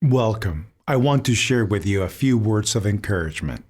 Welcome. I want to share with you a few words of encouragement.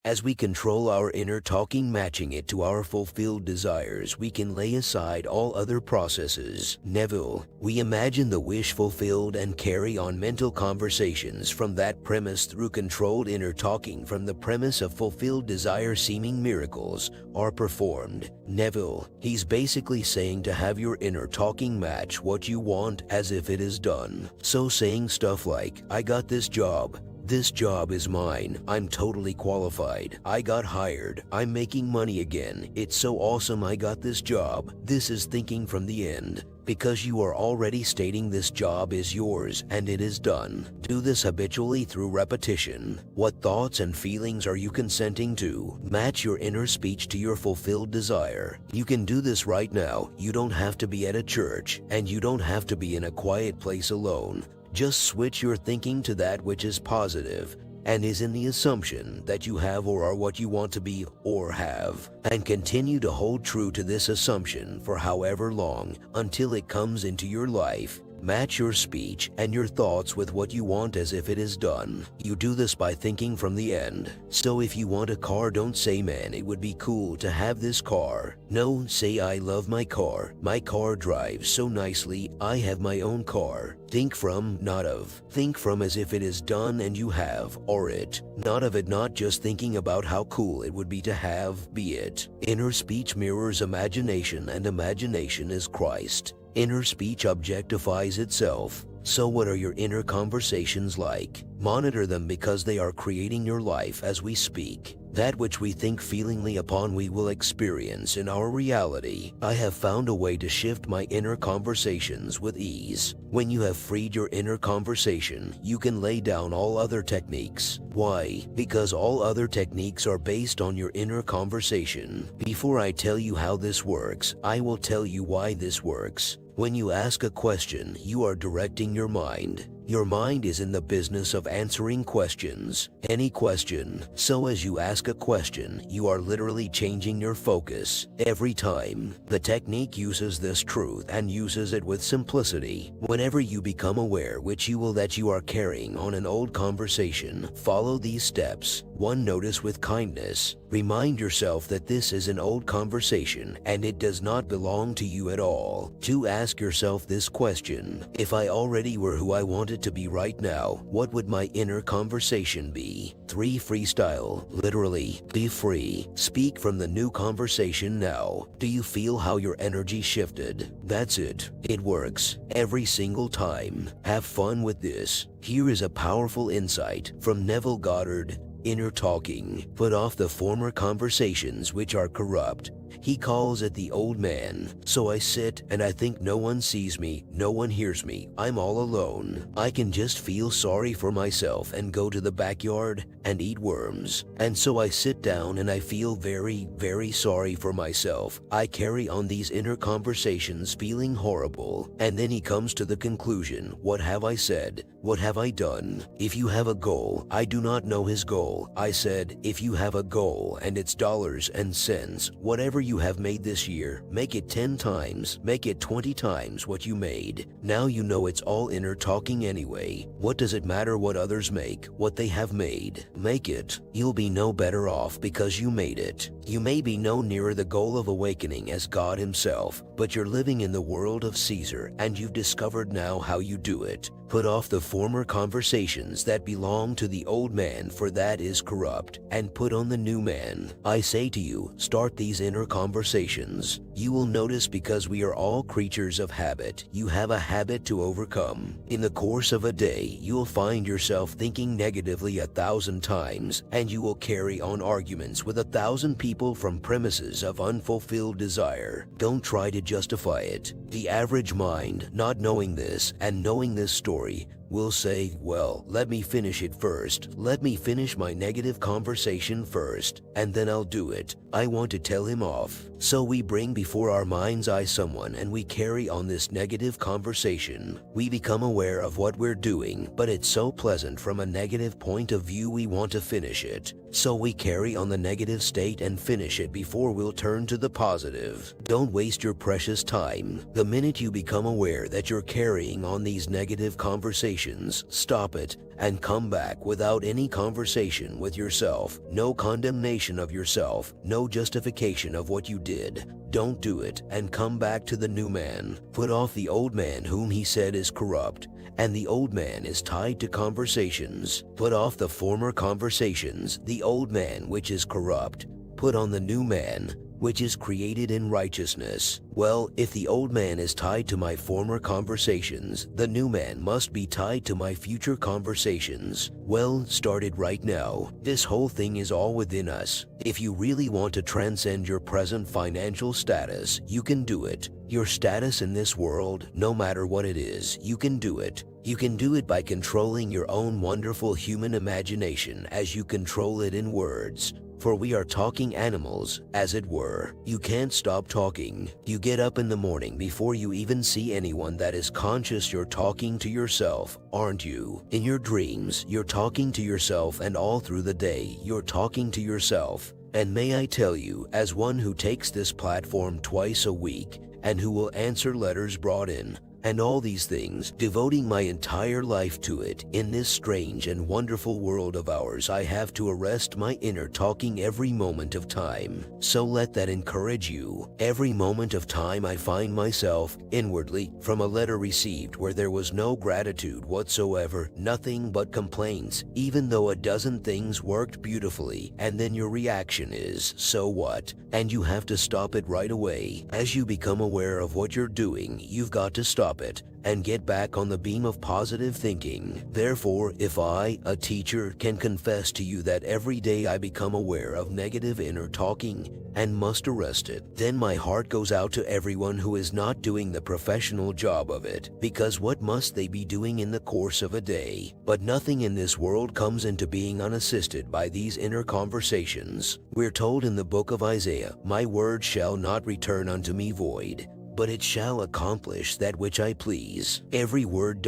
As we control our inner talking, matching it to our fulfilled desires, we can lay aside all other processes. Neville, we imagine the wish fulfilled and carry on mental conversations from that premise through controlled inner talking from the premise of fulfilled desire. Seeming miracles are performed. Neville, he's basically saying to have your inner talking match what you want as if it is done. So saying stuff like, I got this job. This job is mine. I'm totally qualified. I got hired. I'm making money again. It's so awesome I got this job. This is thinking from the end, because you are already stating this job is yours and it is done. Do this habitually through repetition. What thoughts and feelings are you consenting to? Match your inner speech to your fulfilled desire. You can do this right now. You don't have to be at a church, and you don't have to be in a quiet place alone. Just switch your thinking to that which is positive and is in the assumption that you have or are what you want to be or have, and continue to hold true to this assumption for however long until it comes into your life. Match your speech and your thoughts with what you want as if it is done. You do this by thinking from the end. So if you want a car, don't say, man, it would be cool to have this car. No, say, I love my car. My car drives so nicely. I have my own car. Think from, not of. Think from as if it is done and you have, or it. Not of it, not just thinking about how cool it would be to have, be it. Inner speech mirrors imagination, and imagination is Christ. Inner speech objectifies itself. So what are your inner conversations like? Monitor them, because they are creating your life as we speak. That which we think feelingly upon we will experience in our reality. I have found a way to shift my inner conversations with ease. When you have freed your inner conversation, you can lay down all other techniques. Why? Because all other techniques are based on your inner conversation. Before I tell you how this works, I will tell you why this works. When you ask a question, you are directing your mind. Your mind is in the business of answering questions, any question. So as you ask a question, you are literally changing your focus every time. The technique uses this truth and uses it with simplicity. Whenever you become aware, which you will, that you are carrying on an old conversation, follow these steps. 1. Notice with kindness. Remind yourself that this is an old conversation and it does not belong to you at all. 2. Ask yourself this question. If I already were who I wanted to be right now, what would my inner conversation be? 3. Freestyle. Literally, be free. Speak from the new conversation now. Do you feel how your energy shifted? That's it. It works every single time. Have fun with this. Here is a powerful insight from Neville Goddard. Inner talking. Put off the former conversations which are corrupt. He calls it the old man. So I sit and I think no one sees me, no one hears me, I'm all alone. I can just feel sorry for myself and go to the backyard and eat worms. And so I sit down and I feel very, very sorry for myself. I carry on these inner conversations feeling horrible. And then he comes to the conclusion, what have I said? What have I done? If you have a goal, I do not know his goal. I said, if you have a goal and it's dollars and cents, whatever you have made this year, make it 10 times, make it 20 times what you made. Now you know it's all inner talking anyway. What does it matter what others make, what they have made? Make it. You'll be no better off because you made it. You may be no nearer the goal of awakening as God himself, but you're living in the world of Caesar and you've discovered now how you do it. Put off the former conversations that belong to the old man, for that is corrupt, and put on the new man. I say to you, start these inner conversations. You will notice, because we are all creatures of habit, you have a habit to overcome. In the course of a day, you'll find yourself thinking negatively 1,000 times, and you will carry on arguments with 1,000 people from premises of unfulfilled desire. Don't try to justify it. The average mind, not knowing this and knowing this story, will say, well, let me finish it first. Let me finish my negative conversation first, and then I'll do it. I want to tell him off. So we bring before our mind's eye someone and we carry on this negative conversation. We become aware of what we're doing, but it's so pleasant from a negative point of view we want to finish it. So we carry on the negative state and finish it before we'll turn to the positive. Don't waste your precious time. The minute you become aware that you're carrying on these negative conversations, conversations, stop it, and come back without any conversation with yourself. No condemnation of yourself, no justification of what you did. Don't do it, and come back to the new man. Put off the old man whom he said is corrupt, and the old man is tied to conversations. Put off the former conversations, the old man which is corrupt. Put on the new man, which is created in righteousness. Well, if the old man is tied to my former conversations, the new man must be tied to my future conversations. Well, start it right now. This whole thing is all within us. If you really want to transcend your present financial status, you can do it. Your status in this world, no matter what it is, you can do it. You can do it by controlling your own wonderful human imagination as you control it in words. For we are talking animals, as it were. You can't stop talking. You get up in the morning before you even see anyone that is conscious you're talking to yourself, aren't you? In your dreams, you're talking to yourself, and all through the day, you're talking to yourself. And may I tell you, as one who takes this platform twice a week, and who will answer letters brought in, and all these things, devoting my entire life to it, in this strange and wonderful world of ours, I have to arrest my inner talking every moment of time. So let that encourage you. Every moment of time I find myself, inwardly, from a letter received where there was no gratitude whatsoever, nothing but complaints, even though a dozen things worked beautifully, and then your reaction is, so what? And you have to stop it right away. As you become aware of what you're doing, you've got to stop it and get back on the beam of positive thinking. Therefore, if I, a teacher, can confess to you that every day I become aware of negative inner talking and must arrest it, then my heart goes out to everyone who is not doing the professional job of it, because what must they be doing in the course of a day? But nothing in this world comes into being unassisted by these inner conversations. We're told in the book of Isaiah, "My word shall not return unto me void, but it shall accomplish that which I please." Every word ...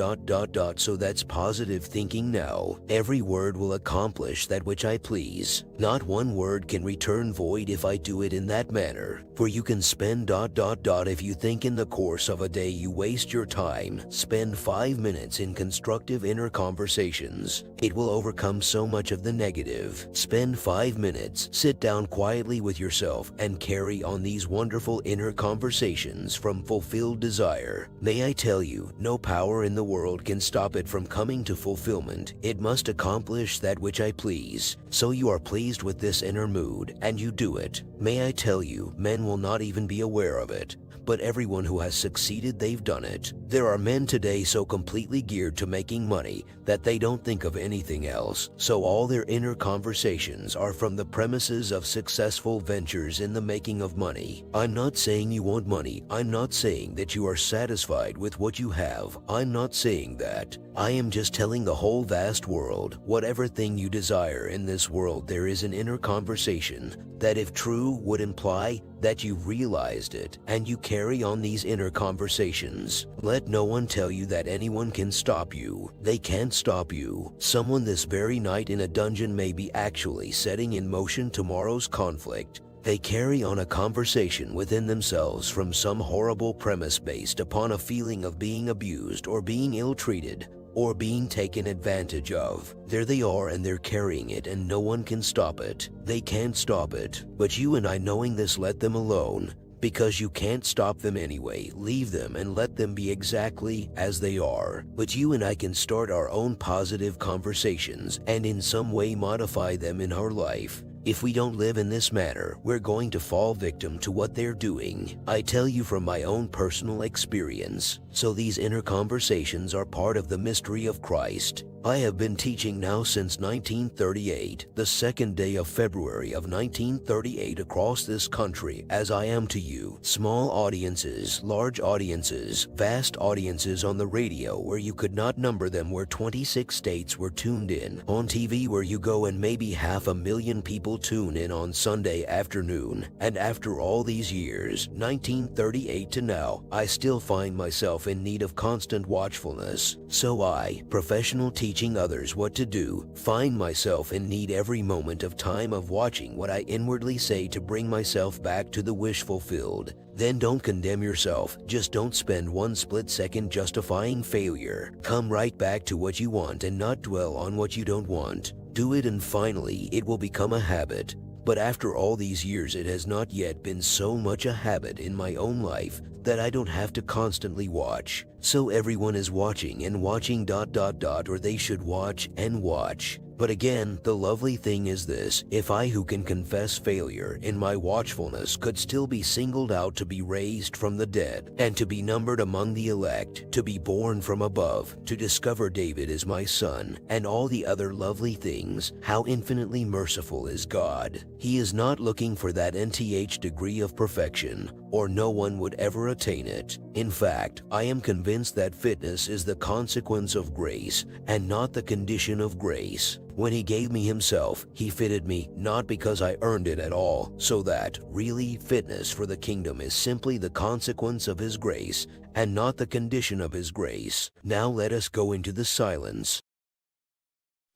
so that's positive thinking now. Every word will accomplish that which I please. Not one word can return void if I do it in that manner. For you can spend ... if you think in the course of a day you waste your time, spend 5 minutes in constructive inner conversations. It will overcome so much of the negative. Spend 5 minutes, sit down quietly with yourself, and carry on these wonderful inner conversations from fulfilled desire. May I tell you, no power in the world can stop it from coming to fulfillment. It must accomplish that which I please. So you are pleased with this inner mood, and you do it. May I tell you, men will not even be aware of it. But everyone who has succeeded, they've done it. There are men today so completely geared to making money that they don't think of anything else. So all their inner conversations are from the premises of successful ventures in the making of money. I'm not saying you want money. I'm not saying that you are satisfied with what you have. I'm not saying that. I am just telling the whole vast world, whatever thing you desire in this world, there is an inner conversation that, if true, would imply that you've realized it, and you carry on these inner conversations. Let no one tell you that anyone can stop you. They can't stop you. Someone this very night in a dungeon may be actually setting in motion tomorrow's conflict. They carry on a conversation within themselves from some horrible premise based upon a feeling of being abused or being ill-treated or being taken advantage of. There they are, and they're carrying it, and no one can stop it. They can't stop it. But you and I, knowing this, let them alone, because you can't stop them anyway. Leave them and let them be exactly as they are. But you and I can start our own positive conversations and in some way modify them in our life. If we don't live in this manner, we're going to fall victim to what they're doing. I tell you from my own personal experience. So these inner conversations are part of the mystery of Christ. I have been teaching now since 1938, the second day of February of 1938, across this country, as I am to you. Small audiences, large audiences, vast audiences on the radio where you could not number them, where 26 states were tuned in. On TV where you go and maybe 500,000 people still tune in on Sunday afternoon, and after all these years, 1938 to now, I still find myself in need of constant watchfulness. So I, professional teaching others what to do, find myself in need every moment of time of watching what I inwardly say to bring myself back to the wish fulfilled. Then don't condemn yourself, just don't spend one split second justifying failure. Come right back to what you want and not dwell on what you don't want. Do it and finally it will become a habit. But after all these years it has not yet been so much a habit in my own life that I don't have to constantly watch. So everyone is watching and watching ... or they should watch and watch. But again, the lovely thing is this: if I, who can confess failure in my watchfulness, could still be singled out to be raised from the dead, and to be numbered among the elect, to be born from above, to discover David as my son, and all the other lovely things, how infinitely merciful is God. He is not looking for that nth degree of perfection, or no one would ever attain it. In fact, I am convinced that fitness is the consequence of grace, and not the condition of grace. When he gave me himself, he fitted me not because I earned it at all, so that, really, fitness for the kingdom is simply the consequence of his grace, and not the condition of his grace. Now let us go into the silence.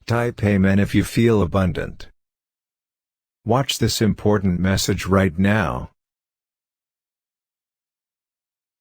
Type Amen if you feel abundant. Watch this important message right now.